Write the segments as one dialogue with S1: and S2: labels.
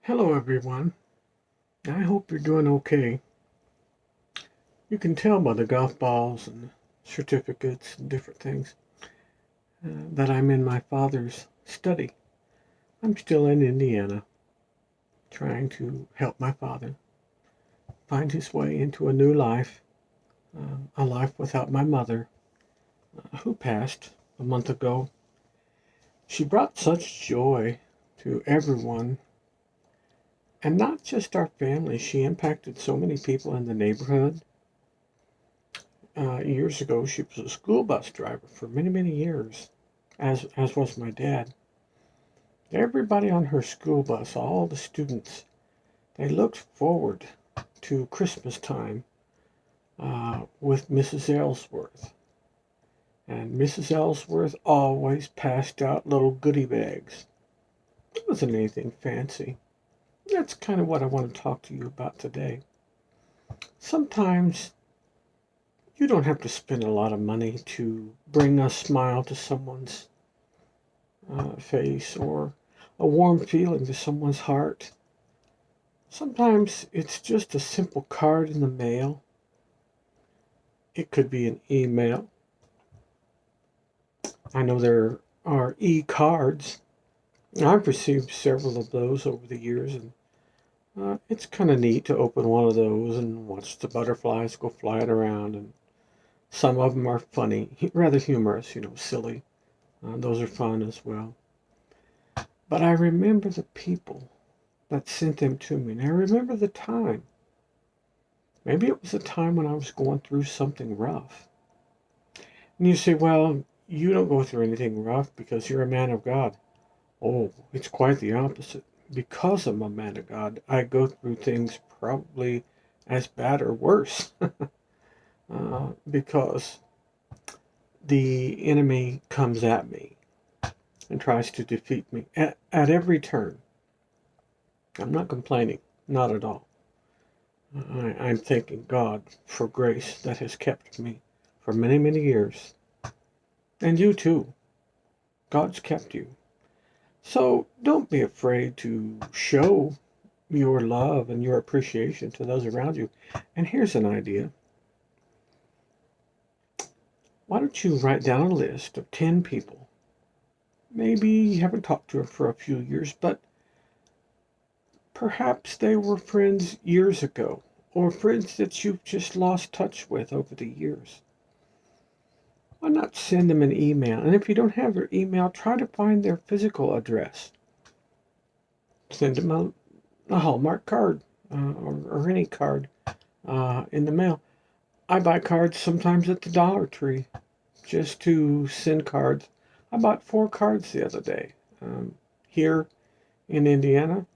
S1: Hello, everyone. I hope you're doing okay. You can tell by the golf balls and certificates and different things that I'm in my father's study. I'm still in Indiana, trying to help my father find his way into a new life, a life without my mother, who passed a month ago. She brought such joy to everyone, and not just our family. She impacted so many people in the neighborhood. Years ago, she was a school bus driver for many, many years, as was my dad. Everybody on her school bus, all the students, they looked forward to Christmas time with Mrs. Ellsworth. And Mrs. Ellsworth always passed out little goodie bags. It wasn't anything fancy. That's kind of what I want to talk to you about today. Sometimes you don't have to spend a lot of money to bring a smile to someone's face or a warm feeling to someone's heart. Sometimes it's just a simple card in the mail. It could be an email. I know there are e-cards. I've received several of those over the years, and it's kind of neat to open one of those and watch the butterflies go flying around. And some of them are funny, rather humorous, silly. Those are fun as well. But I remember the people that sent them to me, and I remember the time. Maybe it was a time when I was going through something rough. And you say, well, you don't go through anything rough because you're a man of God. Oh, it's quite the opposite. Because I'm a man of God, I go through things probably as bad or worse. Because the enemy comes at me and tries to defeat me at every turn. I'm not complaining, not at all. I'm thanking God for grace that has kept me for many, many years. And you too. God's kept you. So don't be afraid to show your love and your appreciation to those around you. And here's an idea. Why don't you write down a list of 10 people? Maybe you haven't talked to them for a few years, but perhaps they were friends years ago, or friends that you've just lost touch with over the years. Why not send them an email? And if you don't have their email, try to find their physical address. Send them a Hallmark card or any card in the mail. I buy cards sometimes at the Dollar Tree just to send cards. I bought 4 cards the other day here in Indiana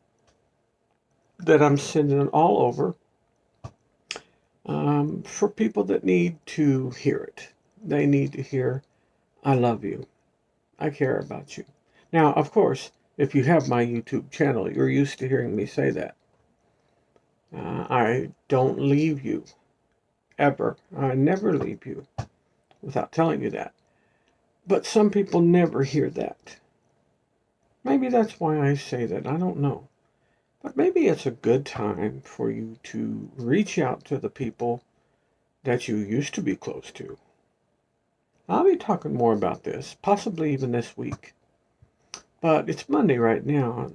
S1: that I'm sending all over for people that need to hear it. They need to hear, I love you. I care about you. Now, of course, if you have my YouTube channel, you're used to hearing me say that. I don't leave you, ever. I never leave you without telling you that. But some people never hear that. Maybe that's why I say that. I don't know. But maybe it's a good time for you to reach out to the people that you used to be close to. I'll be talking more about this, possibly even this week. But it's Monday right now.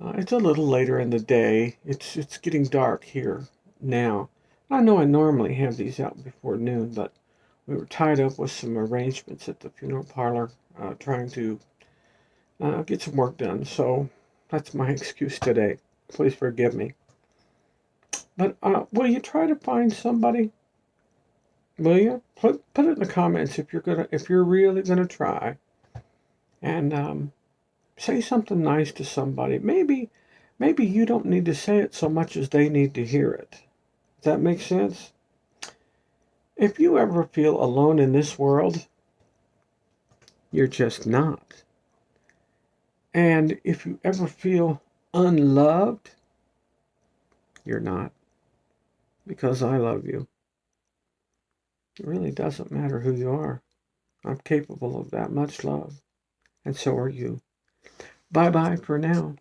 S1: It's a little later in the day. It's getting dark here now. I know I normally have these out before noon, but we were tied up with some arrangements at the funeral parlor, trying to get some work done. So that's my excuse today. Please forgive me. But will you try to find somebody? Will you put it in the comments if you're really gonna try, and say something nice to somebody. Maybe you don't need to say it so much as they need to hear it. Does that make sense? If you ever feel alone in this world, you're just not. And if you ever feel unloved, you're not. Because I love you. It really doesn't matter who you are. I'm capable of that much love. And so are you. Bye bye for now.